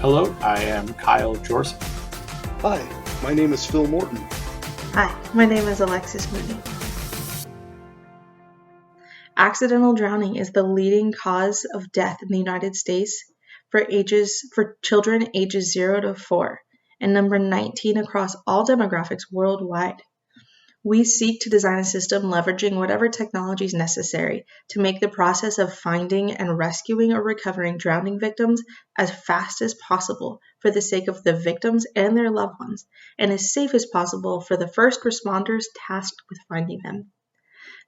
Hello, I am Kyle Jorson. Hi, my name is Phil Morton. Hi, my name is Alexis Mooney. Accidental drowning is the leading cause of death in the United States for children ages 0 to 4 and number 19 across all demographics worldwide. We seek to design a system leveraging whatever technology is necessary to make the process of finding and rescuing or recovering drowning victims as fast as possible for the sake of the victims and their loved ones, and as safe as possible for the first responders tasked with finding them.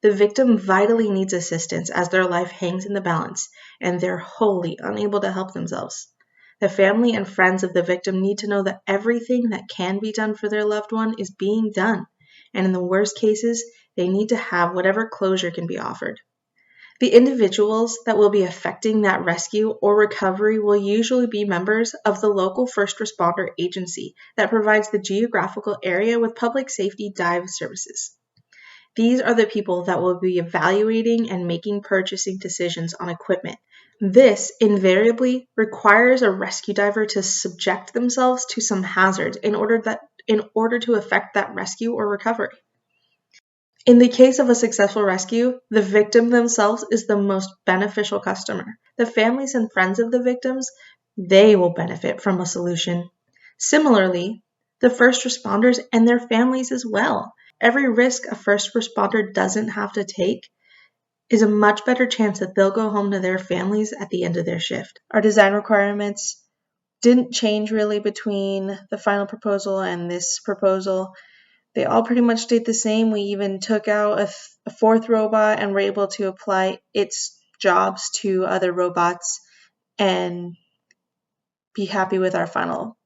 The victim vitally needs assistance as their life hangs in the balance, and they're wholly unable to help themselves. The family and friends of the victim need to know that everything that can be done for their loved one is being done, and in the worst cases, they need to have whatever closure can be offered. The individuals that will be affecting that rescue or recovery will usually be members of the local first responder agency that provides the geographical area with public safety dive services. These are the people that will be evaluating and making purchasing decisions on equipment. This invariably requires a rescue diver to subject themselves to some hazards in order to effect that rescue or recovery. In the case of a successful rescue, the victim themselves is the most beneficial customer. The families and friends of the victims, they will benefit from a solution. Similarly, the first responders and their families as well. Every risk a first responder doesn't have to take is a much better chance that they'll go home to their families at the end of their shift. Our design requirements didn't change really between the final proposal and this proposal. They all pretty much stayed the same. We even took out a fourth robot and were able to apply its jobs to other robots and be happy with our final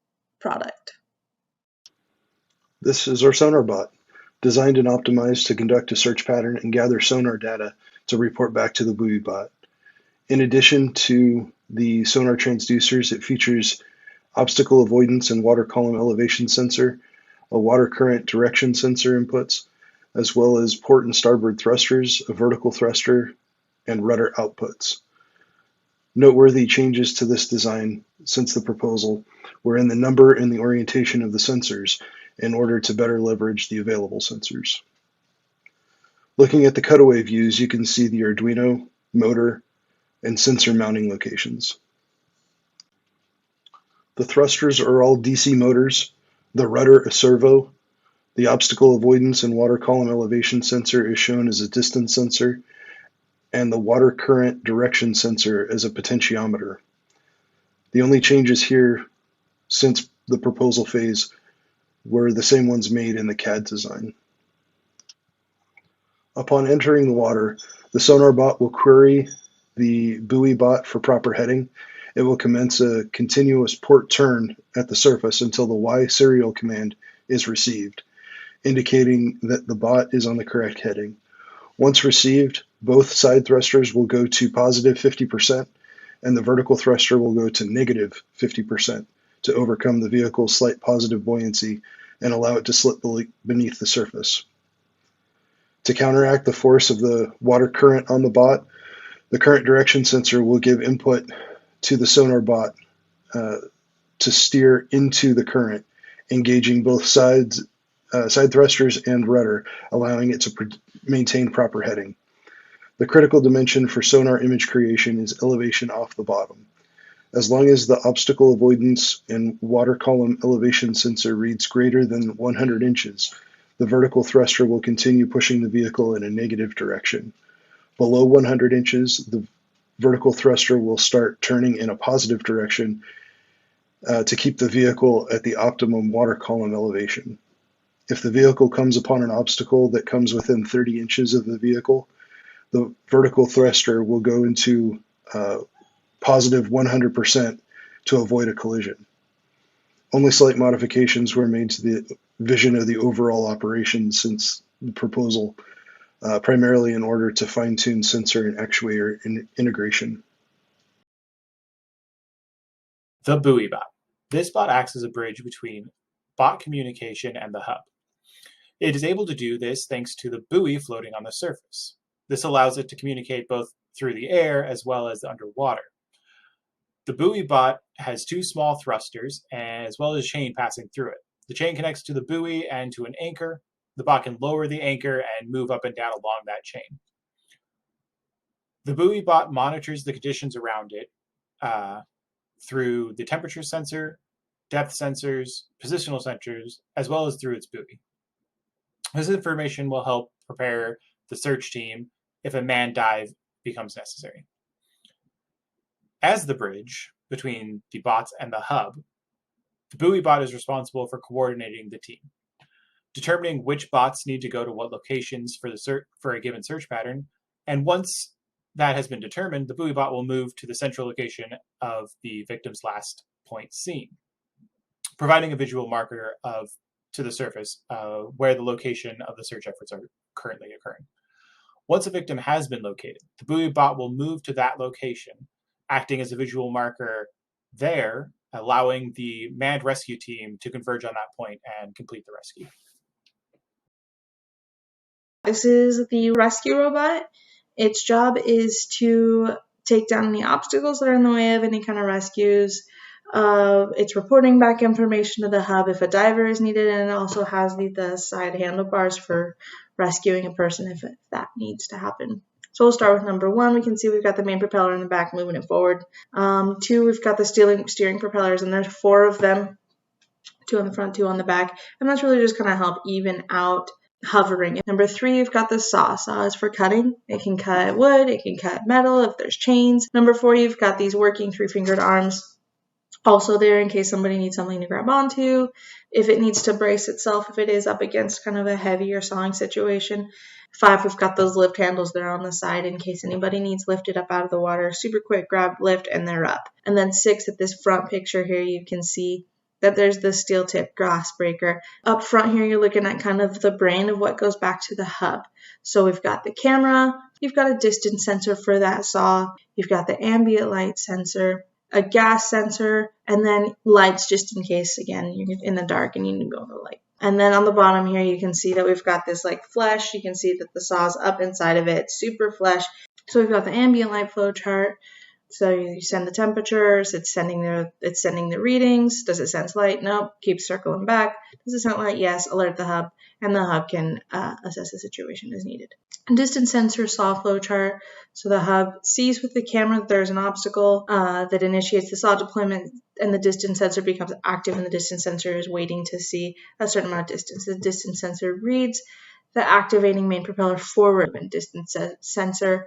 product. This is our sonar bot, designed and optimized to conduct a search pattern and gather sonar data to report back to the buoy bot. In addition to the sonar transducers, it features obstacle avoidance and water column elevation sensor, a water current direction sensor inputs, as well as port and starboard thrusters, a vertical thruster, and rudder outputs. Noteworthy changes to this design since the proposal were in the number and the orientation of the sensors in order to better leverage the available sensors. Looking at the cutaway views, you can see the Arduino, motor, and sensor mounting locations. The thrusters are all DC motors, the rudder a servo, the obstacle avoidance and water column elevation sensor is shown as a distance sensor, and the water current direction sensor as a potentiometer. The only changes here since the proposal phase were the same ones made in the CAD design. Upon entering the water, the sonar bot will query the buoy bot for proper heading. It will commence a continuous port turn at the surface until the Y serial command is received, indicating that the bot is on the correct heading. Once received, both side thrusters will go to positive 50% and the vertical thruster will go to negative 50% to overcome the vehicle's slight positive buoyancy and allow it to slip beneath the surface. To counteract the force of the water current on the bot, the current direction sensor will give input to the sonar bot to steer into the current, engaging both side thrusters and rudder, allowing it to maintain proper heading. The critical dimension for sonar image creation is elevation off the bottom. As long as the obstacle avoidance and water column elevation sensor reads greater than 100 inches, the vertical thruster will continue pushing the vehicle in a negative direction. Below 100 inches, the vertical thruster will start turning in a positive direction to keep the vehicle at the optimum water column elevation. If the vehicle comes upon an obstacle that comes within 30 inches of the vehicle, the vertical thruster will go into positive 100% to avoid a collision. Only slight modifications were made to the vision of the overall operation since the proposal, primarily in order to fine-tune sensor and actuator integration. The buoy bot. This bot acts as a bridge between bot communication and the hub. It is able to do this thanks to the buoy floating on the surface. This allows it to communicate both through the air as well as underwater. The buoy bot has two small thrusters as well as a chain passing through it. The chain connects to the buoy and to an anchor. The bot can lower the anchor and move up and down along that chain. The buoy bot monitors the conditions around it through the temperature sensor, depth sensors, positional sensors, as well as through its buoy. This information will help prepare the search team if a manned dive becomes necessary. As the bridge between the bots and the hub, the buoy bot is responsible for coordinating the team, determining which bots need to go to what locations for a given search pattern, and once that has been determined, the buoy bot will move to the central location of the victim's last point seen, providing a visual marker to the surface where the location of the search efforts are currently occurring. Once a victim has been located, the buoy bot will move to that location, acting as a visual marker there, allowing the manned rescue team to converge on that point and complete the rescue. This is the rescue robot. Its job is to take down any obstacles that are in the way of any kind of rescues. It's reporting back information to the hub if a diver is needed, and it also has the side handlebars for rescuing a person if that needs to happen. So we'll start with number 1. We can see we've got the main propeller in the back moving it forward. 2, we've got the steering propellers, and there's 4 of them, 2 on the front, 2 on the back, and that's really just going to help even out hovering. Number 3, you've got the saw. Saw is for cutting. It can cut wood, it can cut metal if there's chains. Number 4, you've got these working 3-fingered arms, also there in case somebody needs something to grab onto, if it needs to brace itself, if it is up against kind of a heavier sawing situation. 5, we've got those lift handles there on the side in case anybody needs lifted up out of the water. Super quick grab, lift, and they're up. And then 6, at this front picture here, you can see that there's the steel tip glass breaker. Up front here, you're looking at kind of the brain of what goes back to the hub. So we've got the camera, you've got a distance sensor for that saw, you've got the ambient light sensor, a gas sensor, and then lights just in case, again, you're in the dark and you need to go to the light. And then on the bottom here, you can see that we've got this like flesh. You can see that the saw's up inside of it, super flesh. So we've got the ambient light flow chart. So you send the temperatures, it's sending the readings. Does it sense light? Nope. Keep circling back. Does it sense light? Yes. Alert the hub, and the hub can assess the situation as needed. Distance sensor saw flow chart. So the hub sees with the camera that there's an obstacle that initiates the saw deployment, and the distance sensor becomes active, and the distance sensor is waiting to see a certain amount of distance. The distance sensor reads the activating main propeller forward, and distance sensor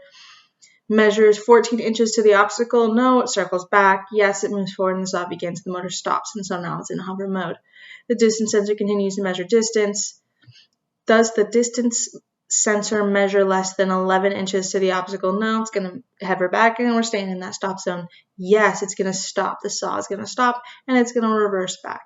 measures 14 inches to the obstacle. No, it circles back. Yes, it moves forward, and the saw begins. The motor stops, and so now it's in hover mode. The distance sensor continues to measure distance. Does the distance sensor measure less than 11 inches to the obstacle? No, it's going to hover back, and we're staying in that stop zone. Yes, it's going to stop. The saw is going to stop, and it's going to reverse back.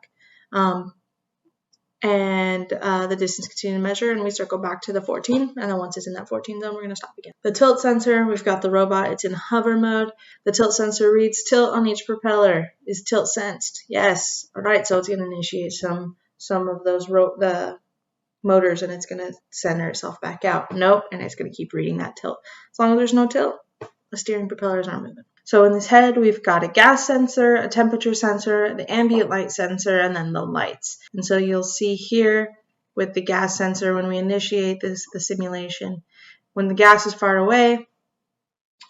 The distance continue to measure, and we circle back to the 14, and then once it's in that 14 zone, we're going to stop again. The tilt sensor, we've got the robot, it's in hover mode. The tilt sensor reads tilt on each propeller. Is tilt sensed? Yes. All right, so it's going to initiate some of those the motors, and it's going to center itself back out. Nope, and it's going to keep reading that tilt. As long as there's no tilt, the steering propellers aren't moving. So in this head, we've got a gas sensor, a temperature sensor, the ambient light sensor, and then the lights. And so you'll see here with the gas sensor, when we initiate the simulation, when the gas is far away,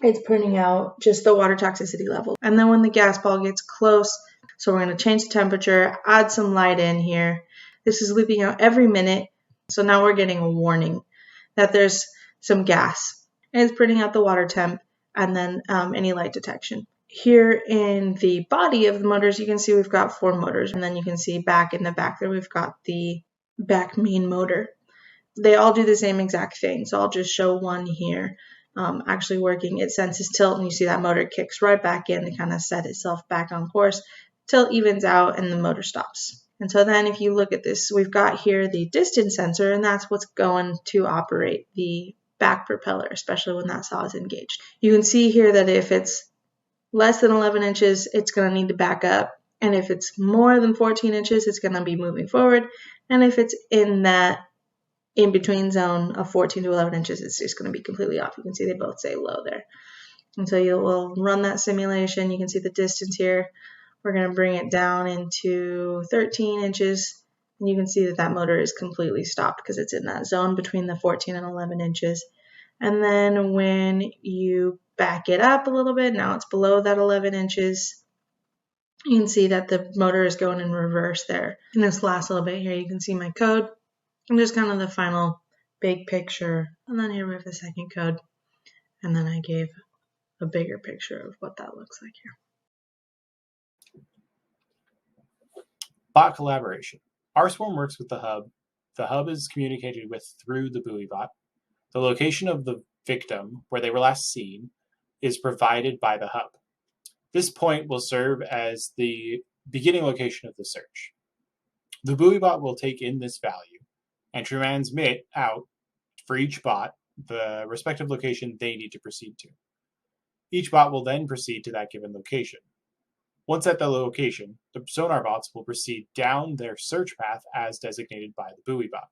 it's printing out just the water toxicity level. And then when the gas ball gets close, so we're going to change the temperature, add some light in here. This is looping out every minute. So now we're getting a warning that there's some gas. And it's printing out the water temp and then any light detection. Here in the body of the motors, you can see we've got 4 motors. And then you can see back in the back there, we've got the back main motor. They all do the same exact thing. So I'll just show one here actually working. It senses tilt, and you see that motor kicks right back in to kind of set itself back on course. Tilt evens out, and the motor stops. And so then if you look at this, we've got here the distance sensor, and that's what's going to operate the back propeller, especially when that saw is engaged. You can see here that if it's less than 11 inches, it's going to need to back up. And if it's more than 14 inches, it's going to be moving forward. And if it's in that in-between zone of 14 to 11 inches, it's just going to be completely off. You can see they both say low there. And so we'll run that simulation. You can see the distance here. We're going to bring it down into 13 inches. And you can see that that motor is completely stopped because it's in that zone between the 14 and 11 inches. And then when you back it up a little bit, now it's below that 11 inches. You can see that the motor is going in reverse there. In this last little bit here, you can see my code and just kind of the final big picture. And then here we have the second code. And then I gave a bigger picture of what that looks like here. Bot collaboration. Our swarm works with the hub. The hub is communicated with through the buoy bot. The location of the victim, where they were last seen, is provided by the hub. This point will serve as the beginning location of the search. The buoy bot will take in this value and transmit out for each bot the respective location they need to proceed to. Each bot will then proceed to that given location. Once at the location, the sonar bots will proceed down their search path as designated by the buoy bot.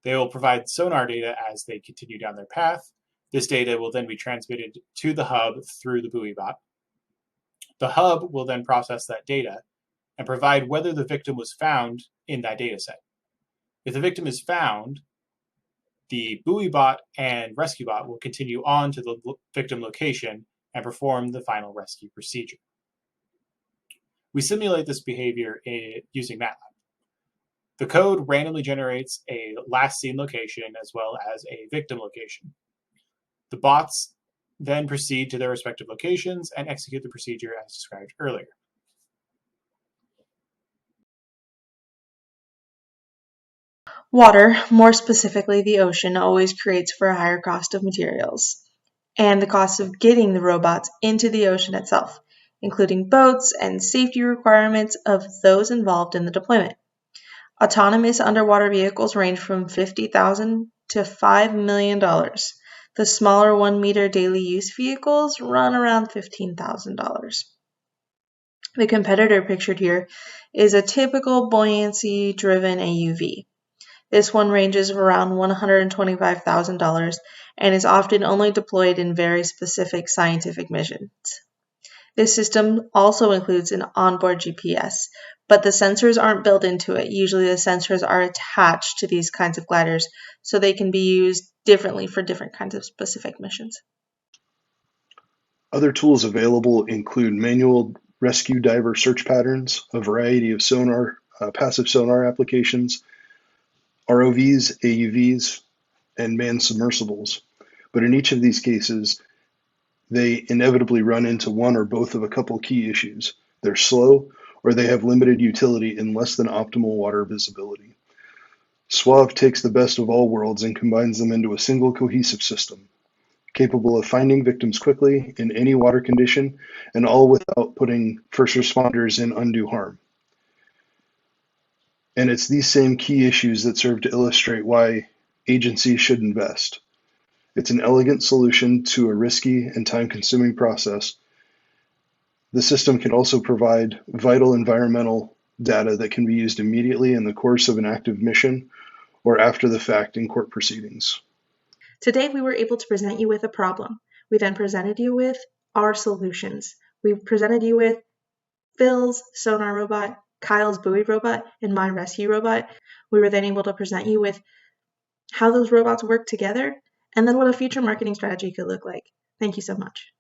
They will provide sonar data as they continue down their path. This data will then be transmitted to the hub through the buoy bot. The hub will then process that data and provide whether the victim was found in that data set. If the victim is found, the buoy bot and rescue bot will continue on to the victim location and perform the final rescue procedure. We simulate this behavior using MATLAB. The code randomly generates a last seen location as well as a victim location. The bots then proceed to their respective locations and execute the procedure as described earlier. Water, more specifically the ocean, always creates for a higher cost of materials and the cost of getting the robots into the ocean itself, including boats and safety requirements of those involved in the deployment. Autonomous underwater vehicles range from $50,000 to $5 million. The smaller 1-meter daily use vehicles run around $15,000. The competitor pictured here is a typical buoyancy-driven AUV. This one ranges around $125,000 and is often only deployed in very specific scientific missions. This system also includes an onboard GPS, but the sensors aren't built into it. Usually the sensors are attached to these kinds of gliders, so they can be used differently for different kinds of specific missions. Other tools available include manual rescue diver search patterns, a variety of sonar, passive sonar applications, ROVs, AUVs, and manned submersibles. But in each of these cases, they inevitably run into one or both of a couple key issues. They're slow, or they have limited utility in less than optimal water visibility. SWAV takes the best of all worlds and combines them into a single cohesive system, capable of finding victims quickly in any water condition, and all without putting first responders in undue harm. And it's these same key issues that serve to illustrate why agencies should invest. It's an elegant solution to a risky and time-consuming process. The system can also provide vital environmental data that can be used immediately in the course of an active mission or after the fact in court proceedings. Today, we were able to present you with a problem. We then presented you with our solutions. We presented you with Phil's sonar robot, Kyle's buoy robot, and my rescue robot. We were then able to present you with how those robots work together and then what a future marketing strategy could look like. Thank you so much.